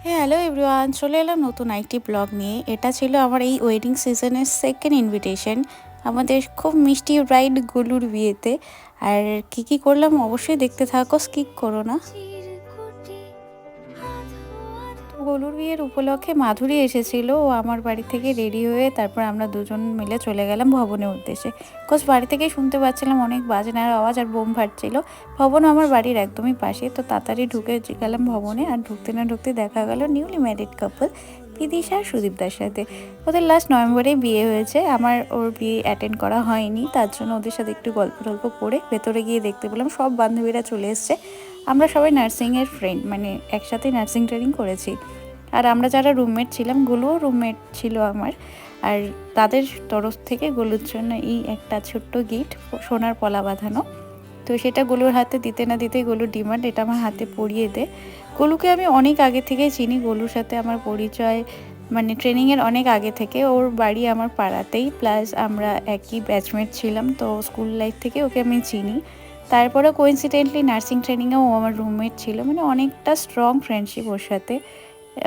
Hello everyone, চলে এলাম নতুন আরেকটি ব্লগ নিয়ে। এটা ছিল আমার এই ওয়েডিং সিজনের সেকেন্ড ইনভিটেশন আমাদের খুব মিষ্টি ব্রাইড গুলুর বিয়েতে। আর কি কি করলাম অবশ্যই দেখতে থাকো, স্কিপ করো না। তো গলুর বিয়ের উপলক্ষে মাধুরী এসেছিল, ও আমার বাড়ি থেকে রেডি হয়ে তারপর আমরা দুজন মিলে চলে গেলাম ভবনের উদ্দেশ্যে। বিকজ বাড়ি থেকেই শুনতে পাচ্ছিলাম অনেক বাজনার আওয়াজ আর বোম ফাটছিল। ভবন আমার বাড়ির একদমই পাশে, তো তাড়াতাড়ি ঢুকে গেলাম ভবনে। আর ঢুকতে না ঢুকতে দেখা গেল নিউলি ম্যারিড কাপল বিদিশা আর সুদীপদার সাথে। ওদের লাস্ট নভেম্বরেই বিয়ে হয়েছে, আমার ওর বিয়ে অ্যাটেন্ড করা হয়নি, তার জন্য ওদের সাথে একটু গল্প টল্প করে ভেতরে গিয়ে দেখতে পেলাম সব বান্ধবীরা চলে এসছে। আমরা সবাই নার্সিংয়ের ফ্রেন্ড, মানে একসাথে নার্সিং ট্রেনিং করেছি। আর আমরা যারা রুমমেট ছিলাম, গুলুও রুমমেট ছিল আমার। আর তাদের তরফ থেকে গুলুর জন্য এই একটা ছোট্ট গিফট, সোনার পলা বাঁধানো। তো সেটা গুলুর হাতে দিতে না দিতেই গুলুর ডিমান্ড, এটা আমার হাতে পরিয়ে দে। গুলুকে আমি অনেক আগে থেকেই চিনি, গুলুর সাথে আমার পরিচয় মানে ট্রেনিংয়ের অনেক আগে থেকে। ওর বাড়ি আমার পাড়াতেই, প্লাস আমরা একই ব্যাচমেট ছিলাম, তো স্কুল লাইফ থেকে ওকে আমি চিনি। তারপরে কোইন্সিডেন্টলি নার্সিং ট্রেনিংয়েও ও আমার রুমমেট ছিল, মানে অনেকটা স্ট্রং ফ্রেন্ডশিপ ওর সাথে।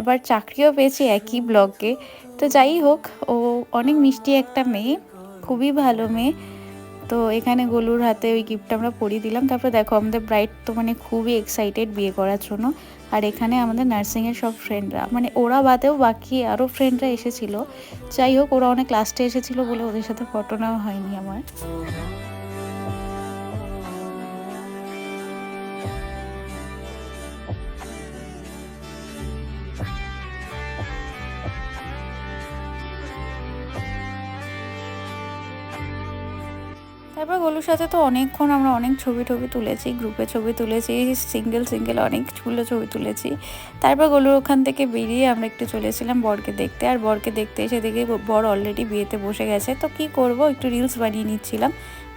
এবার চাকরিও পেয়েছি একই ব্লকে। তো যাই হোক, ও অনেক মিষ্টি একটা মেয়ে, খুবই ভালো মেয়ে। তো এখানে গলুর হাতে ওই গিফটটা আমরা পরিয়ে দিলাম। তারপর দেখো আমাদের ব্রাইড তো মানে খুবই এক্সাইটেড বিয়ে করার জন্য। আর এখানে আমাদের নার্সিংয়ের সব ফ্রেন্ডরা, মানে ওরা বাদেও বাকি আরও ফ্রেন্ডরা এসেছিল। যাই হোক, ওরা অনেক লাস্টে এসেছিলো বলে ওদের সাথে ফটো নেওয়া হয়নি আমার। তারপর গলুর সাথে তো অনেকক্ষণ আমরা অনেক ছবি টবি তুলেছি, গ্রুপে ছবি তুলেছি, সিঙ্গেল সিঙ্গেল অনেকগুলো ছবি তুলেছি। তারপর গলুর ওখান থেকে বেরিয়ে আমরা একটু চলেছিলাম বরকে দেখতে। আর বরকে দেখতে এসে দেখে বর অলরেডি বিয়েতে বসে গেছে। তো কি করব, একটু রিলস বানিয়ে নিচ্ছিলাম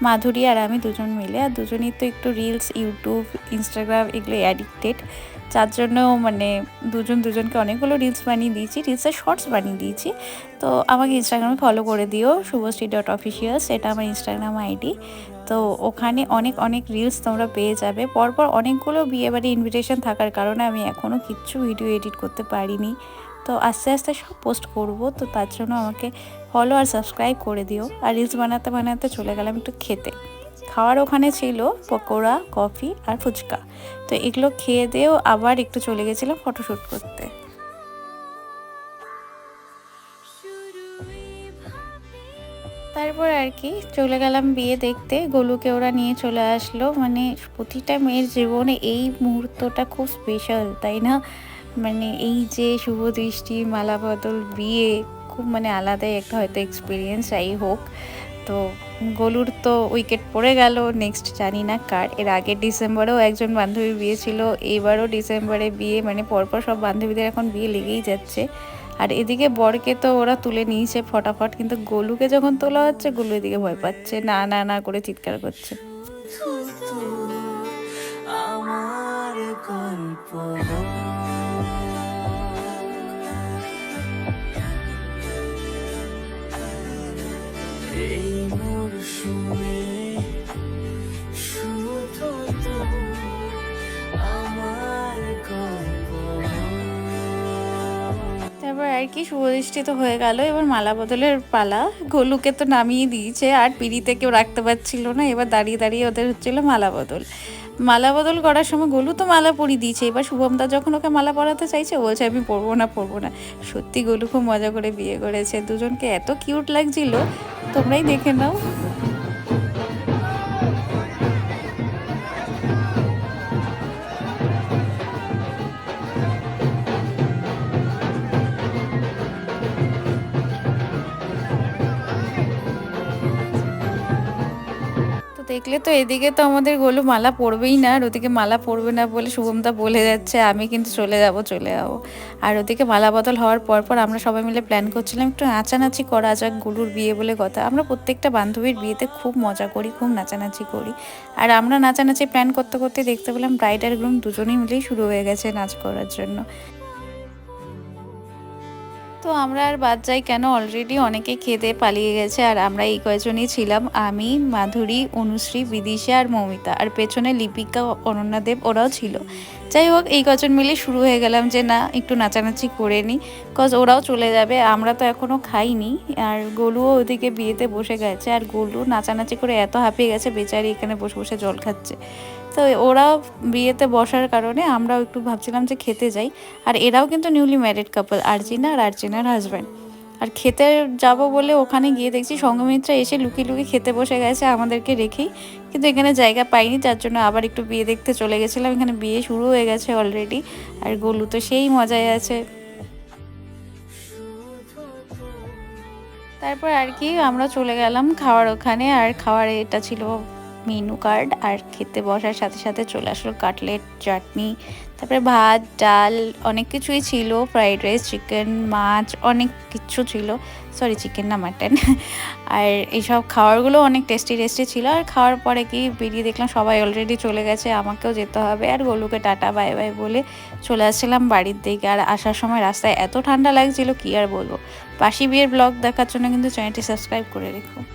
মাধুরী আর আমি দুজন মিলে। আর দুজনই তো একটু রিলস, ইউটিউব, ইনস্টাগ্রাম এগুলো অ্যাডিক্টেড, যার জন্য মানে দুজনকে অনেকগুলো রিলস বানিয়ে দিয়েছি, রিলসের শর্টস বানিয়ে দিয়েছি। তো আমাকে ইনস্টাগ্রামে ফলো করে দিও, শুভশ্রী.অফিসিয়ালস, এটা আমার ইনস্টাগ্রাম আইডি। তো ওখানে অনেক অনেক রিলস তোমরা পেয়ে যাবে। পরপর অনেকগুলো বিয়েবাড়ি ইনভিটেশন থাকার কারণে আমি এখনও কিচ্ছু ভিডিও এডিট করতে পারিনি। তো আস্তে আস্তে সব পোস্ট করব, তো তার জন্য আমাকে ফলো আর সাবস্ক্রাইব করে দিও। আর রিলস বানাতে বানাতে চলে গেলাম একটু খেতে। খাওয়ার ওখানে ছিল পকোড়া, কফি আর ফুচকা। তো এগুলো খেয়ে দিয়েও আবার একটু চলে গেছিলাম ফটোশ্যুট করতে। তারপর আর কি চলে গেলাম বিয়ে দেখতে। গোলুকে ওরা নিয়ে চলে আসলো। মানে প্রতিটা মেয়ের জীবনে এই মুহূর্তটা খুব স্পেশাল, তাই না? মানে এই যে শুভ দৃষ্টি, মালা বদল, বিয়ে, খুব মানে আলাদাই একটা হয়তো এক্সপিরিয়েন্স। যাই হোক, তো গোলুর তো উইকেট পড়ে গেল, নেক্সট জানি না কার। এর আগের ডিসেম্বরেও একজন বান্ধবীর বিয়ে ছিল, এবারও ডিসেম্বরে বিয়ে, মানে পরপর সব বান্ধবীদের এখন বিয়ে লেগেই যাচ্ছে। আর এদিকে বরকে তো ওরা তুলে নিয়েছে ফটাফট, কিন্তু গোলুকে যখন তোলা হচ্ছে গোলু এদিকে ভয় পাচ্ছে, না না না করে চিৎকার করছে। আমার গল্প এই মরশুমে শুধু আমার গল্প। তারপর আর কি শুভদৃষ্টি তো হয়ে গেল, এবার মালা বদলের পালা। গোলুকে তো নামিয়ে দিয়েছে, আর পিড়িতে কেউ রাখতে পারছিল না, এবার দাঁড়িয়ে দাঁড়িয়ে ওদের হচ্ছিল মালা বদল। মালা বদল করার সময় গোলু তো মালা পরিয়ে দিয়েছে, এবার শুভমদা যখন ওকে মালা পরাতে চাইছে বলছে আমি পরবো না। সত্যি গোলু খুব মজা করে বিয়ে করেছে, দুজনকে এত কিউট লাগছিল, তোমরাই দেখে নাও। তো দেখলে তো, এদিকে তো আমাদের গোলু মালা পরবেই না, আর ওদিকে মালা পরবে না বলে শুভমদা বলে যাচ্ছে আমি কিন্তু চলে যাবো। আর ওদিকে মালা বদল হওয়ার পর আমরা সবাই মিলে প্ল্যান করছিলাম একটু নাচানাচি করা যাক, গোলুর বিয়ে বলে কথা। আমরা প্রত্যেকটা বান্ধবীর বিয়েতে খুব মজা করি, খুব নাচানাচি করি। আর আমরা নাচানাচি প্ল্যান করতে করতে দেখতে পেলাম ব্রাইড আর গ্রুম দুজনেই মিলেই শুরু হয়ে গেছে নাচ করার জন্য। তো আমরা আর বাদ যাই কেন, অলরেডি অনেকে খেতে পালিয়ে গেছে, আর আমরা এই কয়েকজনই ছিলাম, আমি, মাধুরী, অনুশ্রী, বিদিশা আর মৌমিতা, আর পেছনে লিপিকা, অনন্যা দেব, ওরাও ছিল। যাই হোক এই কজন মিলে শুরু হয়ে গেলাম যে না একটু নাচানাচি করে নিই, কজ ওরাও চলে যাবে, আমরা তো এখনও খাইনি। আর গোলুও ওদিকে বিয়েতে বসে গেছে, আর গোলু নাচানাচি করে এত হাঁপিয়ে গেছে বেচারি এখানে বসে বসে জল খাচ্ছে। তো ওরা বিয়েতে বসার কারণে আমরাও একটু ভাবছিলাম যে খেতে যাই। আর এরাও কিন্তু নিউলি ম্যারিড কাপল, আর্জিনা আর আর্জিনার হাজব্যান্ড। আর খেতে যাব বলে ওখানে গিয়ে দেখছি সঙ্গমিত্রা এসে লুকিয়ে লুকিয়ে খেতে বসে গেছে আমাদেরকে রেখেই, কিন্তু এখানে জায়গা পাইনি, যার জন্য আবার একটু বিয়ে দেখতে চলে গেছিলাম। এখানে বিয়ে শুরু হয়ে গেছে অলরেডি, আর গোলু তো সেই মজায় আছে। তারপর আর কি আমরা চলে গেলাম খাওয়ার ওখানে, আর খাওয়ার এটা ছিল মেনু কার্ড, আর খেতে বসার সাথে সাথে চলে আসলো কাটলেট, চাটনি, তারপরে ভাত, ডাল, অনেক কিছুই ছিল, ফ্রাইড রাইস, চিকেন, মাছ, অনেক কিছু ছিল। সরি, চিকেন না, মাটন। আর এইসব খাবারগুলো অনেক টেস্টি টেস্টি ছিল। আর খাওয়ার পরে কি বেরিয়ে দেখলাম সবাই অলরেডি চলে গেছে, আমাকেও যেতে হবে। আর গোলুকে টাটা বাই বাই বলে চলে আসছিলাম বাড়ির দিকে। আর আসার সময় রাস্তায় এত ঠান্ডা লাগছিল কি আর বলবো। বাসি বিয়ের ব্লগ দেখার জন্য কিন্তু চ্যানেলটি সাবস্ক্রাইব করে রেখো।